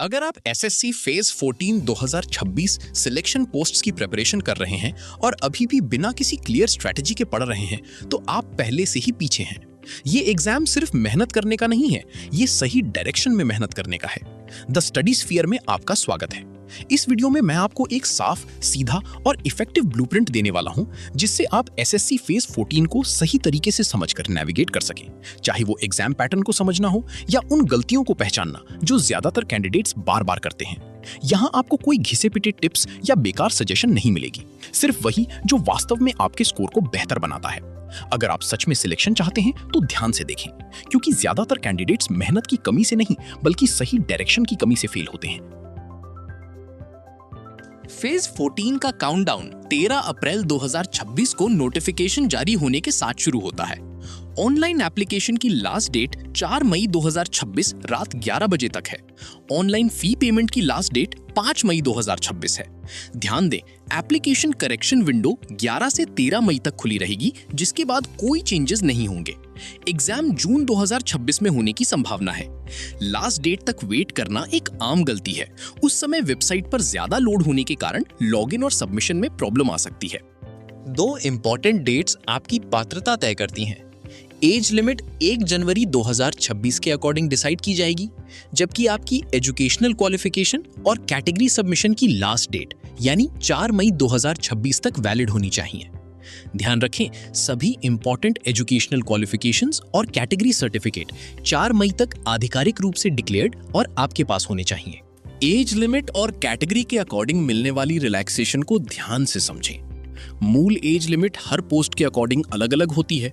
अगर आप SSC phase 14 2026 selection posts की प्रिपरेशन कर रहे हैं और अभी भी बिना किसी क्लियर स्ट्रेटजी के पढ़ रहे हैं, तो आप पहले से ही पीछे हैं। ये एग्जाम सिर्फ मेहनत करने का नहीं है, ये सही डायरेक्शन में मेहनत करने का है। द स्टडी स्फीयर में आपका स्वागत है। इस वीडियो में मैं आपको एक साफ, सीधा और इफेक्टिव ब्लूप्रिंट देने वाला हूं, जिससे आप एसएससी फेज 14 को सही तरीके से समझकर नेविगेट कर सकें। चाहे वो एग्जाम पैटर्न को समझना हो या उन गलतियों को पहचानना जो ज्यादातर कैंडिडेट्स बार बार करते हैं। यहाँ आपको कोई घिसे पिटे टिप्स या बेकार सजेशन नहीं मिलेगी, सिर्फ वही जो वास्तव में आपके स्कोर को बेहतर बनाता है। अगर आप सच में सिलेक्शन चाहते हैं तो ध्यान से देखें, क्योंकि ज्यादातर कैंडिडेट्स मेहनत की कमी से नहीं बल्कि सही डायरेक्शन की कमी से फेल होते हैं। फेज 14 का काउंटडाउन 13 अप्रैल 2026 को नोटिफिकेशन जारी होने के साथ शुरू होता है। ऑनलाइन एप्लीकेशन की लास्ट डेट 4 मई 2026 रात 11 बजे तक है। ऑनलाइन फी पेमेंट की लास्ट डेट 5 मई 2026 है। ध्यान दें, एप्लीकेशन करेक्शन विंडो 11 से 13 मई तक खुली रहेगी, जिसके बाद कोई चेंजेस नहीं होंगे। एग्जाम जून 2026 में होने की संभावना है। लास्ट डेट तक वेट करना एक आम गलती है। उस समय वेबसाइट पर ज्यादा लोड होने के कारण लॉगिन और सबमिशन में प्रॉब्लम आ सकती है। 2 इंपॉर्टेंट डेट्स आपकी पात्रता तय करती हैं। एज लिमिट 1 जनवरी 2026 के अकॉर्डिंग डिसाइड की जाएगी, जबकि आपकी एजुकेशनल क्वालिफिकेशन और कैटेगरी सबमिशन की लास्ट डेट यानी 4 मई 2026 तक वैलिड होनी चाहिए। ध्यान रखें, सभी इंपॉर्टेंट एजुकेशनल क्वालिफिकेशंस और कैटेगरी सर्टिफिकेट 4 मई तक आधिकारिक रूप से डिक्लेयर्ड और आपके पास होने चाहिए। एज लिमिट और कैटेगरी के अकॉर्डिंग मिलने वाली रिलैक्सेशन को ध्यान से समझें। मूल एज लिमिट हर पोस्ट के अकॉर्डिंग अलग अलग होती है।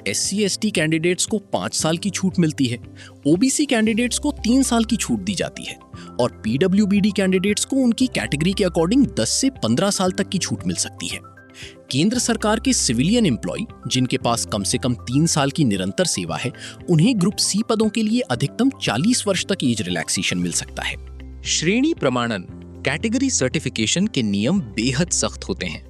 SC/ST कैंडिडेट्स को 5 साल की छूट मिलती है, OBC कैंडिडेट्स को 3 साल की छूट दी जाती है और PWBD कैंडिडेट्स को उनकी कैटेगरी के अकॉर्डिंग 10 से 15 साल तक की छूट मिल सकती है। केंद्र सरकार के सिविलियन एम्प्लॉय जिनके पास कम से कम 3 साल की निरंतर सेवा है, उन्हें ग्रुप C पदों के लिए अधिकतम 40 वर्ष तक एज रिलैक्सेशन मिल सकता है। श्रेणी प्रमाणन कैटेगरी सर्टिफिकेशन के नियम बेहद सख्त होते हैं।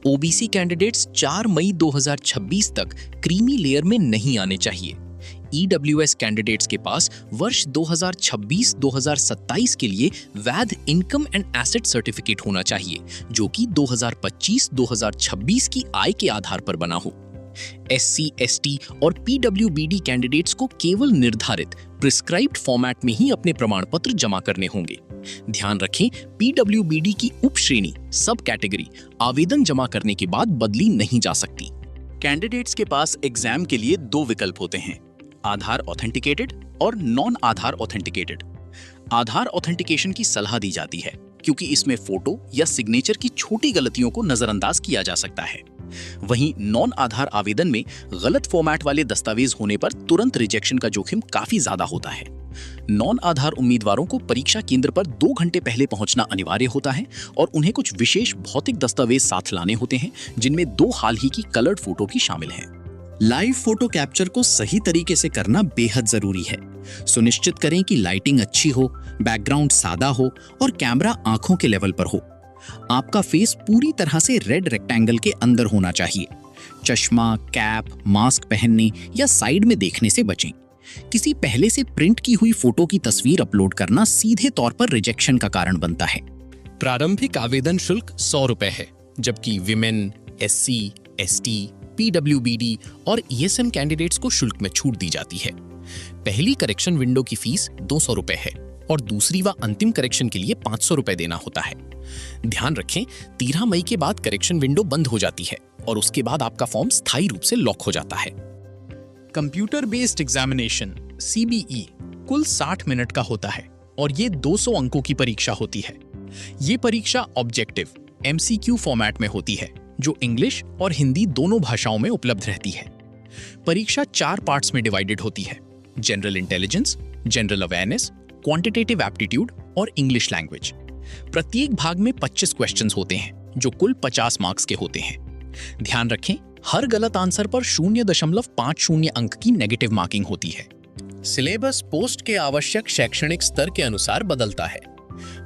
OBC कैंडिडेट्स 4 मई 2026 तक क्रीमी लेयर में नहीं आने चाहिए। EWS कैंडिडेट्स के पास वर्ष 2026-2027 के लिए वैध इनकम एंड एसेट सर्टिफिकेट होना चाहिए, जो कि 2025-2026 की आय के आधार पर बना हो। SC/ST और PWBD कैंडिडेट्स को केवल निर्धारित प्रिस्क्राइब्ड फॉर्मेट में ही अपने प्रमाण पत्र जमा करने होंगे। ध्यान रखें, PWBD की उप श्रेणी सब कैटेगरी आवेदन जमा करने के बाद बदली नहीं जा सकती। कैंडिडेट्स के पास एग्जाम के लिए 2 विकल्प होते हैं, आधार ऑथेंटिकेटेड और नॉन आधार ऑथेंटिकेटेड। आधार ऑथेंटिकेशन की सलाह दी जाती है क्योंकि इसमें फोटो या सिग्नेचर की छोटी गलतियों को नजरअंदाज किया जा सकता है। वहीं नॉन आधार आवेदन में गलत फॉर्मेट वाले दस्तावेज होने पर तुरंत रिजेक्शन का जोखिम काफी ज्यादा होता है। नॉन आधार उम्मीदवारों को परीक्षा केंद्र पर 2 घंटे पहले पहुंचना अनिवार्य होता है और उन्हें कुछ विशेष भौतिक दस्तावेज साथ लाने होते हैं, जिनमें 2 हाल ही की कलर्ड फोटो भी शामिल हैं। लाइव फोटो कैप्चर को सही तरीके से करना बेहद जरूरी है। सुनिश्चित करें कि लाइटिंग अच्छी हो, बैकग्राउंड सादा हो और कैमरा आंखों के लेवल पर हो। आपका फेस पूरी तरह से रेड रेक्टेंगल के अंदर होना चाहिए। चश्मा, कैप, मास्क पहनने या साइड में देखने से बचें। किसी पहले से प्रिंट की हुई फोटो की तस्वीर अपलोड करना सीधे तौर पर रिजेक्शन का कारण बनता है। प्रारंभिक आवेदन शुल्क 100 रुपए है, जबकि विमेन, SC, ST, PWBD और ESM कैंडिडेट्स को शुल्क में छूट दी जाती है। पहली करेक्शन विंडो की फीस 200 रुपए है और दूसरी व अंतिम करेक्शन के लिए 500 रुपए देना होता है। ध्यान रखें, 13 मई के बाद करेक्शन विंडो बंद हो जाती है और उसके बाद आपका फॉर्म स्थायी रूप से लॉक हो जाता है। कंप्यूटर बेस्ड एग्जामिनेशन CBE कुल 60 मिनट का होता है और ये 200 अंकों की परीक्षा होती है। ये परीक्षा ऑब्जेक्टिव MCQ फॉर्मेट में होती है, जो इंग्लिश और हिंदी दोनों भाषाओं में उपलब्ध रहती है। परीक्षा 4 पार्ट्स में डिवाइडेड होती है: general intelligence, general awareness, quantitative aptitude और इंग्लिश लैंग्वेज। प्रत्येक भाग में 25 क्वेश्चंस होते हैं, जो कुल 50 मार्क्स के होते हैं। ध्यान रखें, हर गलत आंसर पर 0.50 अंक की नेगेटिव मार्किंग होती है। सिलेबस पोस्ट के आवश्यक शैक्षणिक स्तर के अनुसार बदलता है।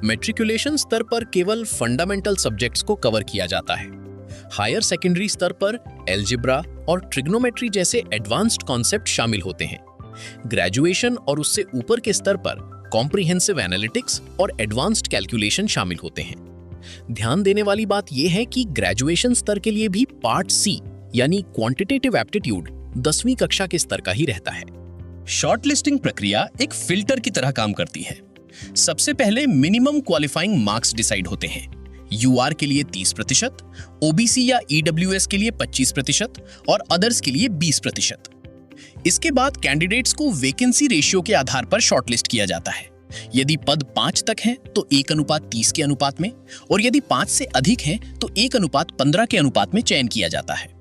मैट्रिकुलेशन स्तर पर केवल फंडामेंटल सब्जेक्ट्स को कवर किया जाता है। हायर सेकेंडरी स्तर पर एल्जिब्रा और ट्रिग्नोमेट्री जैसे एडवांस्ड कॉन्सेप्ट शामिल होते हैं। ग्रेजुएशन और उससे ऊपर के स्तर पर कॉम्प्रिहेंसिव एनालिटिक्स और एडवांस्ड कैलकुलेशन शामिल होते हैं। ध्यान देने वाली बात यह है कि ग्रेजुएशन स्तर के लिए भी पार्ट सी यानी क्वांटिटेटिव एप्टीट्यूड 10वीं कक्षा के स्तर का ही रहता है। शॉर्टलिस्टिंग प्रक्रिया एक फिल्टर की तरह काम करती है। सबसे पहले मिनिमम क्वालिफाइंग मार्क्स डिसाइड होते हैं। यूआर के लिए 30%, ओबीसी या ईडब्ल्यूएस के लिए 25% और अदर्स के लिए 20%। इसके बाद कैंडिडेट्स को वैकेंसी रेशियो के आधार पर शॉर्टलिस्ट किया जाता है। यदि पद 5 तक हैं तो 1:30 के अनुपात में, और यदि 5 से अधिक हैं तो 1:15 के अनुपात में चयन किया जाता है।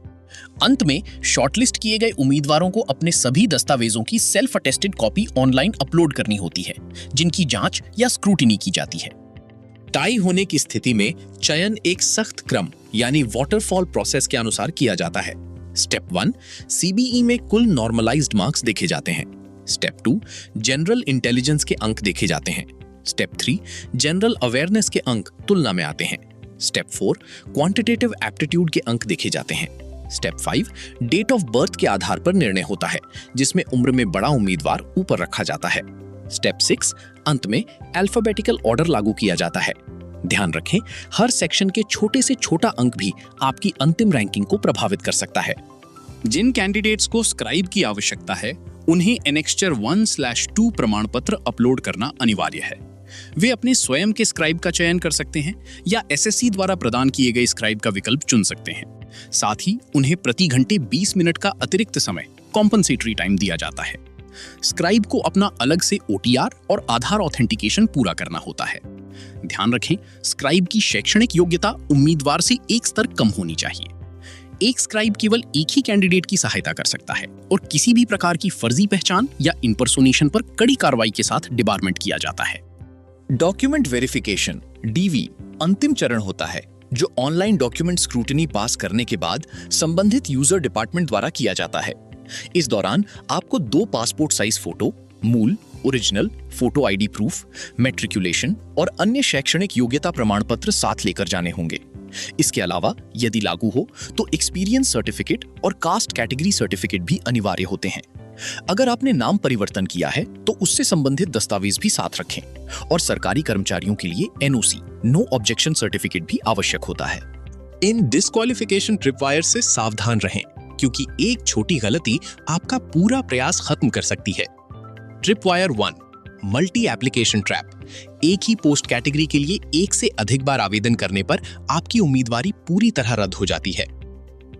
अंत में शॉर्टलिस्ट किए गए उम्मीदवारों को अपने सभी दस्तावेजों की self attested copy online upload करनी होती है, जिनकी जांच या स्क्रूटिनी की जाती है। टाई होने की स्थिति में चयन एक सख्त क्रम यानी वाटरफॉल प्रोसेस के अनुसार किया जाता है। स्टेप 1 सीबीई में कुल नॉर्मलाइज्ड मार्क्स देखे जाते हैं। स्टेप 2 जनरल इंटेलिजेंस के अंक देखे जाते हैं। स्टेप 3 जनरल अवेयरनेस के अंक तुलना में आते हैं। स्टेप 4 क्वांटिटेटिव एप्टीट्यूड के अंक देखे जाते हैं। स्टेप 5 डेट ऑफ बर्थ के आधार पर निर्णय होता है, जिसमें उम्र में बड़ा उम्मीदवार ऊपर रखा जाता है। स्टेप 6 अंत में अल्फाबेटिकल ऑर्डर लागू किया जाता है। ध्यान रखें, हर सेक्शन के छोटे से छोटा अंक भी आपकी अंतिम रैंकिंग को प्रभावित कर सकता है। जिन कैंडिडेट्स को स्क्राइब की आवश्यकता है, उन्हें एनेक्स्चर 1/2 प्रमाण पत्र अपलोड करना अनिवार्य है। वे अपने स्वयं के स्क्राइब का चयन कर सकते हैं या एसएससी द्वारा प्रदान किए गए स्क्राइब का विकल्प चुन सकते हैं। साथ ही उन्हें प्रति घंटे 20 मिनट का अतिरिक्त समय कॉम्पनसेटरी टाइम दिया जाता है। स्क्राइब को अपना अलग से ओटीआर और आधार ऑथेंटिकेशन पूरा करना होता है। ध्यान रखें, स्क्राइब की शैक्षणिक योग्यता उम्मीदवार से एक स्तर कम होनी चाहिए। एक स्क्राइब केवल एक ही कैंडिडेट की सहायता कर सकता है और किसी भी प्रकार की फर्जी पहचान या इंपर्सोनेशन पर कड़ी कार्रवाई के साथ डिबारमेंट किया जाता है। डॉक्यूमेंट वेरिफिकेशन डीवी अंतिम चरण होता है, जो ऑनलाइन डॉक्यूमेंट स्क्रूटिनी पास करने के बाद संबंधित यूजर डिपार्टमेंट द्वारा किया जाता है। इस दौरान आपको 2 पासपोर्ट साइज फोटो, मूल, original, photo ID proof, matriculation और अन्य शैक्षणिक योग्यता प्रमाण पत्र साथ लेकर जाने होंगे। इसके अलावा यदि लागू हो तो एक्सपीरियंस सर्टिफिकेट और कास्ट कैटेगरी सर्टिफिकेट भी अनिवार्य होते हैं। अगर आपने नाम परिवर्तन किया है तो उससे संबंधित दस्तावेज भी साथ रखें, और सरकारी कर्मचारियों के लिए एनओसी नो ऑब्जेक्शन सर्टिफिकेट भी आवश्यक होता है। इन डिस्क्वालिफिकेशन ट्रिपवायर से सावधान रहें, क्योंकि एक छोटी गलती आपका पूरा प्रयास खत्म कर सकती है। Tripwire 1 multi application trap. एक ही पोस्ट कैटेगरी के लिए एक से अधिक बार आवेदन करने पर आपकी उम्मीदवारी पूरी तरह रद्द हो जाती है।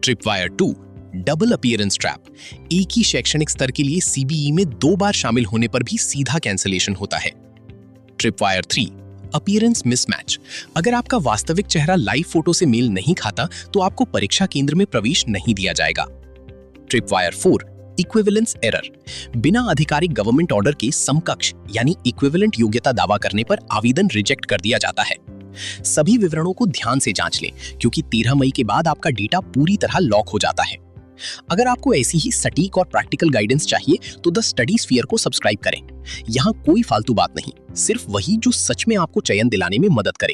Tripwire 2 double appearance trap. एक ही शैक्षणिक स्तर के लिए सीबीई में 2 बार शामिल होने पर भी सीधा कैंसलेशन होता है। Tripwire 3 appearance mismatch. अगर आपका वास्तविक चेहरा लाइव फोटो से मेल नहीं खाता तो आपको परीक्षा केंद्र में प्रवेश नहीं दिया जाएगा। Tripwire 4 equivalence error. बिना आधिकारिक गवर्नमेंट ऑर्डर के समकक्ष यानी इक्विवेलेंट योग्यता दावा करने पर आवेदन रिजेक्ट कर दिया जाता है। सभी विवरणों को ध्यान से जांच लें, क्योंकि 13 मई के बाद आपका डेटा पूरी तरह लॉक हो जाता है। अगर आपको ऐसी ही सटीक और प्रैक्टिकल गाइडेंस चाहिए तो द स्टडी स्फीयर को सब्सक्राइब करें। यहाँ कोई फालतू बात नहीं, सिर्फ वही जो सच में आपको चयन दिलाने में मदद करे।